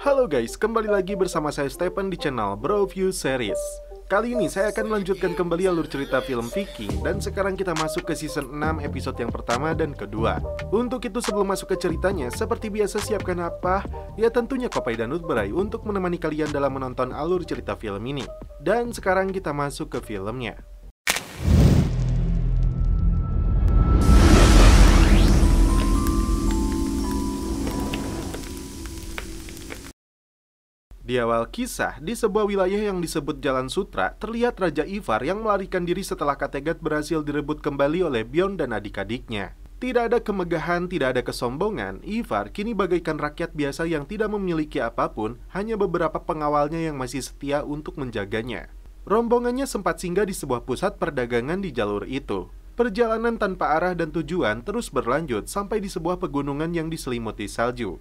Halo guys, kembali lagi bersama saya Stephen di channel Broview Series. Kali ini saya akan melanjutkan kembali alur cerita film Viking. Dan sekarang kita masuk ke season 6 episode yang pertama dan kedua. Untuk itu sebelum masuk ke ceritanya, seperti biasa siapkan apa? Ya tentunya kopi dan utberai untuk menemani kalian dalam menonton alur cerita film ini. Dan sekarang kita masuk ke filmnya. Di awal kisah, di sebuah wilayah yang disebut Jalan Sutra, terlihat Raja Ivar yang melarikan diri setelah Kattegat berhasil direbut kembali oleh Bjorn dan adik-adiknya. Tidak ada kemegahan, tidak ada kesombongan, Ivar kini bagaikan rakyat biasa yang tidak memiliki apapun, hanya beberapa pengawalnya yang masih setia untuk menjaganya. Rombongannya sempat singgah di sebuah pusat perdagangan di jalur itu. Perjalanan tanpa arah dan tujuan terus berlanjut sampai di sebuah pegunungan yang diselimuti salju.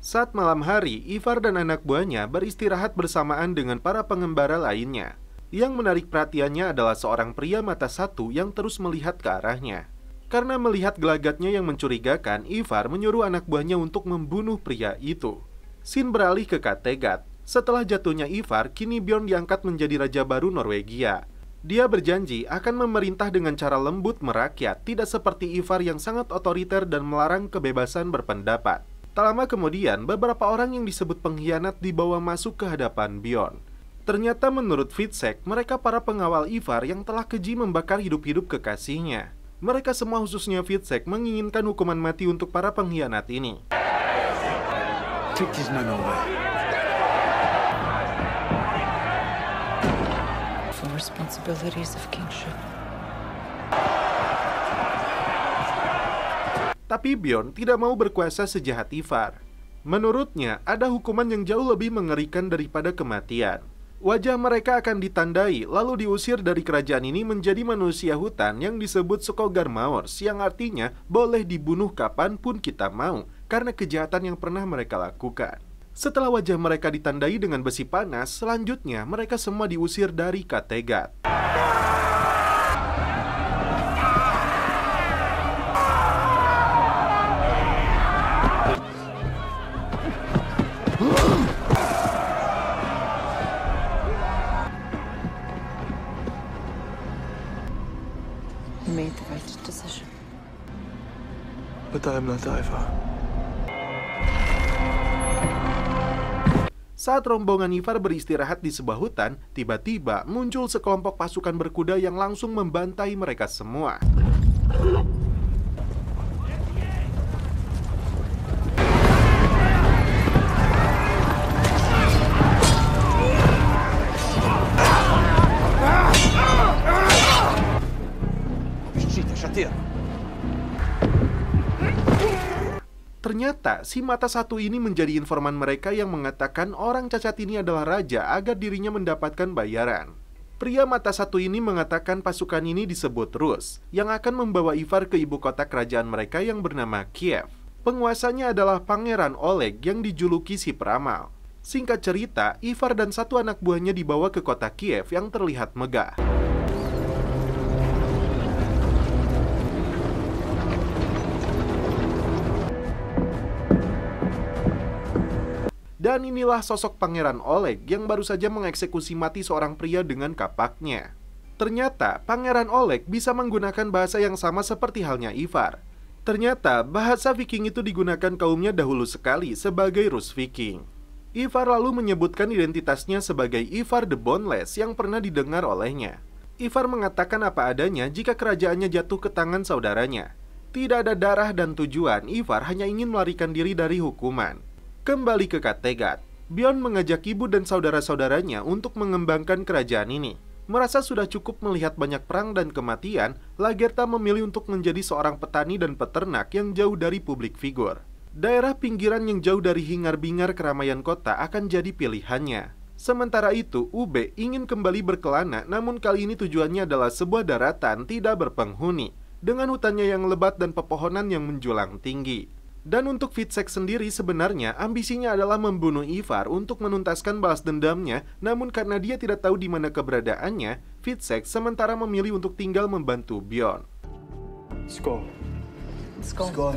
Saat malam hari, Ivar dan anak buahnya beristirahat bersamaan dengan para pengembara lainnya. Yang menarik perhatiannya adalah seorang pria mata satu yang terus melihat ke arahnya. Karena melihat gelagatnya yang mencurigakan, Ivar menyuruh anak buahnya untuk membunuh pria itu. Scene beralih ke Kattegat. Setelah jatuhnya Ivar, kini Bjorn diangkat menjadi raja baru Norwegia. Dia berjanji akan memerintah dengan cara lembut merakyat, tidak seperti Ivar yang sangat otoriter dan melarang kebebasan berpendapat. Tak lama kemudian, beberapa orang yang disebut pengkhianat dibawa masuk ke hadapan Bjorn. Ternyata menurut Fitzek, mereka para pengawal Ivar yang telah keji membakar hidup-hidup kekasihnya. Mereka semua khususnya Fitzek menginginkan hukuman mati untuk para pengkhianat ini. Take these men away. For responsibilities of kingship. Tapi Bjorn tidak mau berkuasa sejahat Ivar. Menurutnya, ada hukuman yang jauh lebih mengerikan daripada kematian. Wajah mereka akan ditandai, lalu diusir dari kerajaan ini menjadi manusia hutan yang disebut Skogarmaurs, yang artinya boleh dibunuh kapanpun kita mau, karena kejahatan yang pernah mereka lakukan. Setelah wajah mereka ditandai dengan besi panas, selanjutnya mereka semua diusir dari Kattegat. You made the right decision. But I am not Ivar. Saat rombongan Ivar beristirahat di sebuah hutan, tiba-tiba muncul sekelompok pasukan berkuda yang langsung membantai mereka semua. Ternyata si mata satu ini menjadi informan mereka yang mengatakan orang cacat ini adalah raja agar dirinya mendapatkan bayaran. Pria mata satu ini mengatakan pasukan ini disebut Rus, yang akan membawa Ivar ke ibu kota kerajaan mereka yang bernama Kiev. Penguasanya adalah Pangeran Oleg yang dijuluki si peramal. Singkat cerita, Ivar dan satu anak buahnya dibawa ke kota Kiev yang terlihat megah. Dan inilah sosok Pangeran Oleg yang baru saja mengeksekusi mati seorang pria dengan kapaknya. Ternyata Pangeran Oleg bisa menggunakan bahasa yang sama seperti halnya Ivar. Ternyata bahasa Viking itu digunakan kaumnya dahulu sekali sebagai Rus Viking. Ivar lalu menyebutkan identitasnya sebagai Ivar the Boneless yang pernah didengar olehnya. Ivar mengatakan apa adanya jika kerajaannya jatuh ke tangan saudaranya. Tidak ada darah dan tujuan, Ivar hanya ingin melarikan diri dari hukuman. Kembali ke Kattegat, Bjorn mengajak ibu dan saudara-saudaranya untuk mengembangkan kerajaan ini. Merasa sudah cukup melihat banyak perang dan kematian, Lagertha memilih untuk menjadi seorang petani dan peternak yang jauh dari publik figur. Daerah pinggiran yang jauh dari hingar-bingar keramaian kota akan jadi pilihannya. Sementara itu, Ube ingin kembali berkelana, namun kali ini tujuannya adalah sebuah daratan tidak berpenghuni, dengan hutannya yang lebat dan pepohonan yang menjulang tinggi. Dan untuk Fitzek sendiri sebenarnya ambisinya adalah membunuh Ivar untuk menuntaskan balas dendamnya, namun karena dia tidak tahu di mana keberadaannya, Fitzek sementara memilih untuk tinggal membantu Bjorn. Skål. Skål.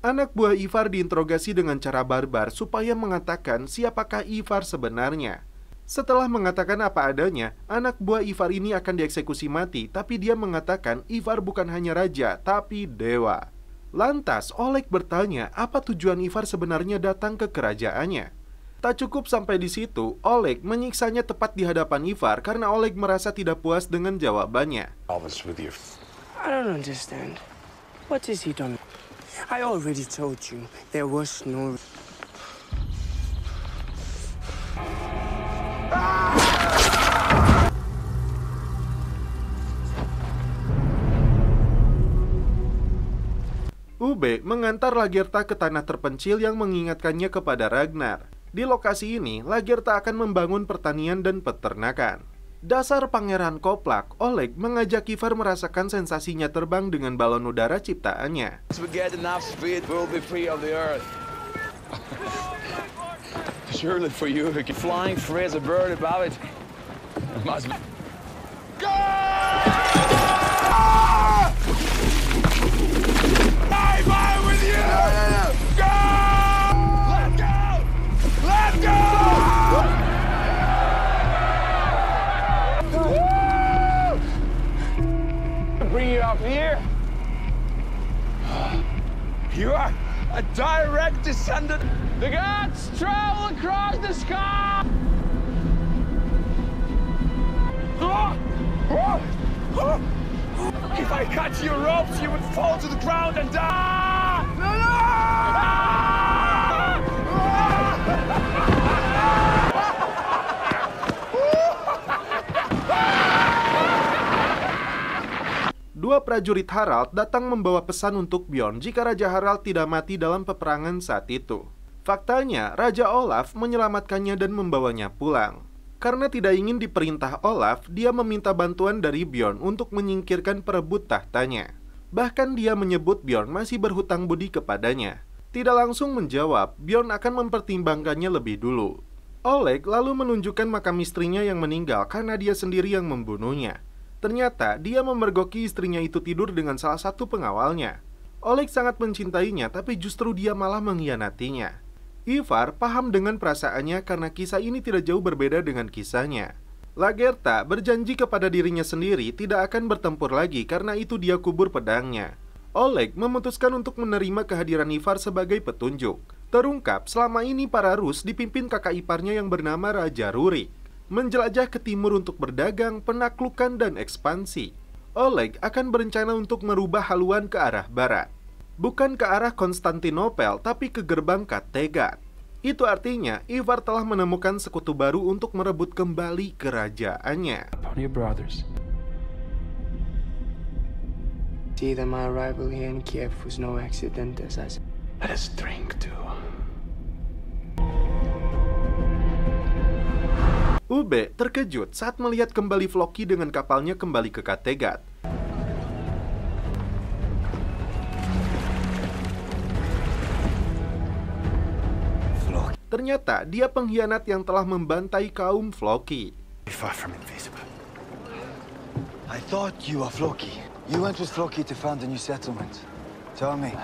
Anak buah Ivar diinterogasi dengan cara barbar supaya mengatakan siapakah Ivar sebenarnya. Setelah mengatakan apa adanya, anak buah Ivar ini akan dieksekusi mati, tapi dia mengatakan Ivar bukan hanya raja, tapi dewa. Lantas, Oleg bertanya apa tujuan Ivar sebenarnya datang ke kerajaannya. Tak cukup sampai di situ, Oleg menyiksanya tepat di hadapan Ivar karena Oleg merasa tidak puas dengan jawabannya. I don't understand. What has he done? I already told you there was no... Ube mengantar Lagertha ke tanah terpencil yang mengingatkannya kepada Ragnar. Di lokasi ini, Lagertha akan membangun pertanian dan peternakan. Dasar pangeran koplak, Oleg mengajak Ivar merasakan sensasinya terbang dengan balon udara ciptaannya. Once we get enough speed, we'll be free of the earth. Surely for you, flying free as a bird above it. It must be... Go! I'm with you! Go! Let go! Let go! Bring you up here. You are a direct descendant. The gods travel across the sky. If I cut your ropes, you would fall to the ground and die. No, no! Dua prajurit Harald datang membawa pesan untuk Bjorn jika Raja Harald tidak mati dalam peperangan saat itu. Faktanya, Raja Olaf menyelamatkannya dan membawanya pulang. Karena tidak ingin diperintah Olaf, dia meminta bantuan dari Bjorn untuk menyingkirkan perebut tahtanya. Bahkan dia menyebut Bjorn masih berhutang budi kepadanya. Tidak langsung menjawab, Bjorn akan mempertimbangkannya lebih dulu. Oleg lalu menunjukkan makam istrinya yang meninggal karena dia sendiri yang membunuhnya. Ternyata dia memergoki istrinya itu tidur dengan salah satu pengawalnya. Oleg sangat mencintainya, tapi justru dia malah mengkhianatinya. Ivar paham dengan perasaannya karena kisah ini tidak jauh berbeda dengan kisahnya. Lagertha berjanji kepada dirinya sendiri tidak akan bertempur lagi karena itu dia kubur pedangnya. Oleg memutuskan untuk menerima kehadiran Ivar sebagai petunjuk. Terungkap selama ini para Rus dipimpin kakak iparnya yang bernama Raja Rurik. Menjelajah ke timur untuk berdagang, penaklukan, dan ekspansi. Oleg akan berencana untuk merubah haluan ke arah barat. Bukan ke arah Konstantinopel, tapi ke gerbang Kattegat. Itu artinya, Ivar telah menemukan sekutu baru untuk merebut kembali kerajaannya. Upon your brothers. See that my arrival here in Kiev was no accident, as I said. Let us drink too. Ube terkejut saat melihat kembali Floki dengan kapalnya kembali ke Kattegat. Ternyata dia pengkhianat yang telah membantai kaum Floki. Far from invisible. I thought you were Floki. You went with Floki to found a new settlement. Tell me.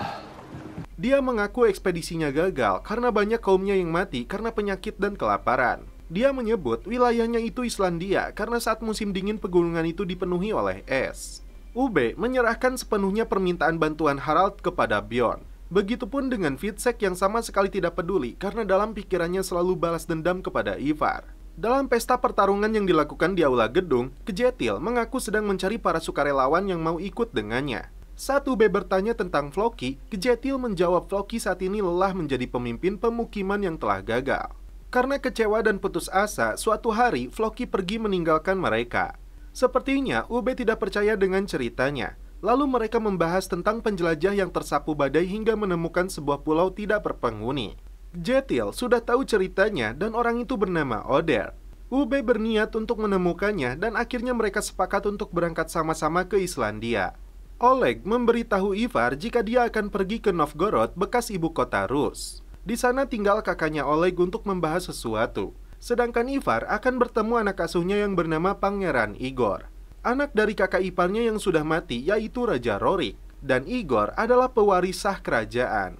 Dia mengaku ekspedisinya gagal karena banyak kaumnya yang mati karena penyakit dan kelaparan. Dia menyebut wilayahnya itu Islandia karena saat musim dingin pegunungan itu dipenuhi oleh es. Ube menyerahkan sepenuhnya permintaan bantuan Harald kepada Bjorn. Begitupun dengan Fitzek yang sama sekali tidak peduli karena dalam pikirannya selalu balas dendam kepada Ivar. Dalam pesta pertarungan yang dilakukan di aula gedung, Kjetil mengaku sedang mencari para sukarelawan yang mau ikut dengannya. Saat Ube bertanya tentang Floki, Kjetil menjawab Floki saat ini lelah menjadi pemimpin pemukiman yang telah gagal. Karena kecewa dan putus asa, suatu hari Floki pergi meninggalkan mereka. Sepertinya Ube tidak percaya dengan ceritanya. Lalu mereka membahas tentang penjelajah yang tersapu badai hingga menemukan sebuah pulau tidak berpenghuni. Kjetil sudah tahu ceritanya dan orang itu bernama Oder. Ube berniat untuk menemukannya dan akhirnya mereka sepakat untuk berangkat sama-sama ke Islandia. Oleg memberitahu Ivar jika dia akan pergi ke Novgorod, bekas ibu kota Rus. Di sana tinggal kakaknya Oleg untuk membahas sesuatu. Sedangkan Ivar akan bertemu anak asuhnya yang bernama Pangeran Igor. Anak dari kakak iparnya yang sudah mati, yaitu Raja Rorik. Dan Igor adalah pewaris sah kerajaan.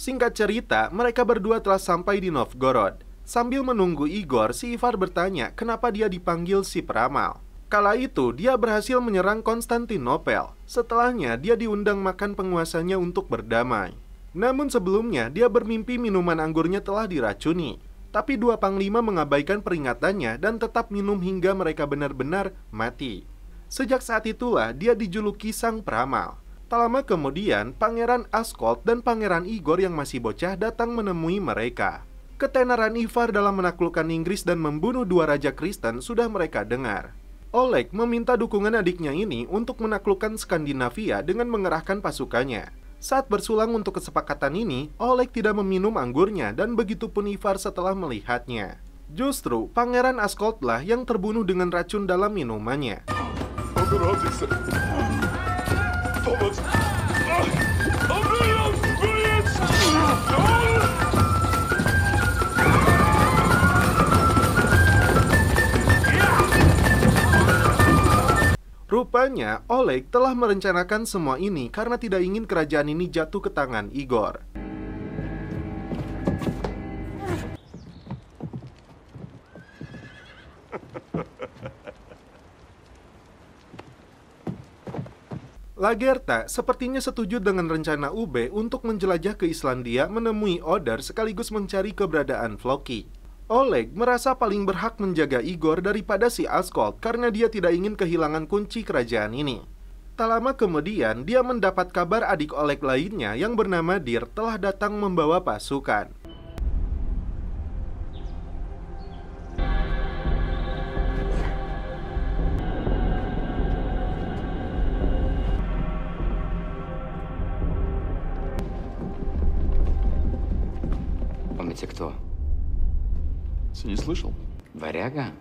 Singkat cerita, mereka berdua telah sampai di Novgorod. Sambil menunggu Igor, si Ivar bertanya kenapa dia dipanggil si peramal. Kala itu, dia berhasil menyerang Konstantinopel. Setelahnya, dia diundang makan penguasanya untuk berdamai. Namun sebelumnya, dia bermimpi minuman anggurnya telah diracuni. Tapi dua panglima mengabaikan peringatannya dan tetap minum hingga mereka benar-benar mati. Sejak saat itulah, dia dijuluki sang peramal. Tak lama kemudian, Pangeran Askold dan Pangeran Igor yang masih bocah datang menemui mereka. Ketenaran Ivar dalam menaklukkan Inggris dan membunuh dua raja Kristen sudah mereka dengar. Oleg meminta dukungan adiknya ini untuk menaklukkan Skandinavia dengan mengerahkan pasukannya. Saat bersulang untuk kesepakatan ini, Oleg tidak meminum anggurnya dan begitupun Ivar setelah melihatnya. Justru, Pangeran Askoldlah yang terbunuh dengan racun dalam minumannya. Rupanya, Oleg telah merencanakan semua ini karena tidak ingin kerajaan ini jatuh ke tangan Igor. Lagertha sepertinya setuju dengan rencana Ube untuk menjelajah ke Islandia menemui Oder sekaligus mencari keberadaan Floki. Oleg merasa paling berhak menjaga Igor daripada si Askold karena dia tidak ingin kehilangan kunci kerajaan ini. Tak lama kemudian, dia mendapat kabar adik Oleg lainnya yang bernama Dir telah datang membawa pasukan. Помните, кто? Не слышал? Варяга?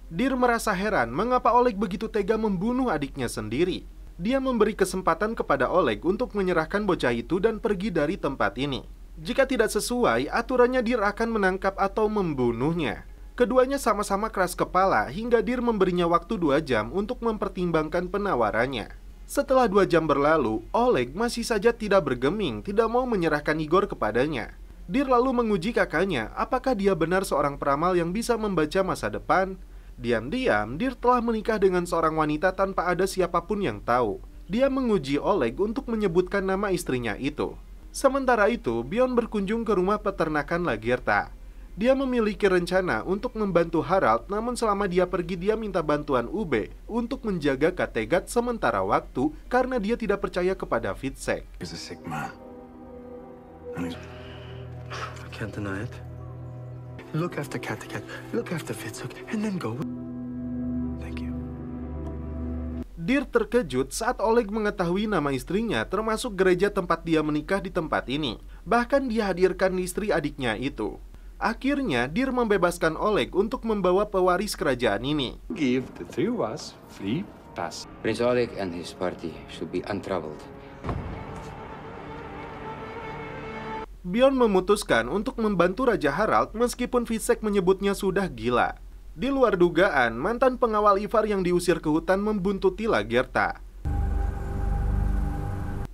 Dir merasa heran mengapa Oleg begitu tega membunuh adiknya sendiri. Dia memberi kesempatan kepada Oleg untuk menyerahkan bocah itu dan pergi dari tempat ini. Jika tidak sesuai, aturannya Dir akan menangkap atau membunuhnya. Keduanya sama-sama keras kepala hingga Dir memberinya waktu 2 jam untuk mempertimbangkan penawarannya. Setelah 2 jam berlalu, Oleg masih saja tidak bergeming, tidak mau menyerahkan Igor kepadanya. Dir lalu menguji kakaknya, apakah dia benar seorang peramal yang bisa membaca masa depan? Diam-diam, Dir telah menikah dengan seorang wanita tanpa ada siapapun yang tahu. Dia menguji Oleg untuk menyebutkan nama istrinya itu. Sementara itu, Bjorn berkunjung ke rumah peternakan Lagertha. Dia memiliki rencana untuk membantu Harald, namun selama dia pergi dia minta bantuan Ube untuk menjaga Kattegat sementara waktu karena dia tidak percaya kepada Fitzek. He's a sick man. And he's... I can't deny it. Look after Kattegat, look after Fitzhook, and then go. Thank you. Dir terkejut saat Oleg mengetahui nama istrinya, termasuk gereja tempat dia menikah di tempat ini. Bahkan dia hadirkan istri adiknya itu. Akhirnya, Dir membebaskan Oleg untuk membawa pewaris kerajaan ini. Give the three of us free pass. Prince Oleg and his party should be untroubled. Bjorn memutuskan untuk membantu Raja Harald meskipun Fitzek menyebutnya sudah gila. Di luar dugaan, mantan pengawal Ivar yang diusir ke hutan membuntuti Lagertha.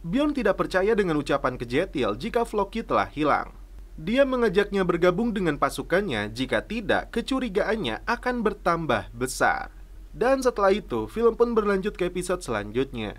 Bjorn tidak percaya dengan ucapan Kjetil jika Floki telah hilang. Dia mengajaknya bergabung dengan pasukannya, jika tidak, kecurigaannya akan bertambah besar. Dan setelah itu, film pun berlanjut ke episode selanjutnya.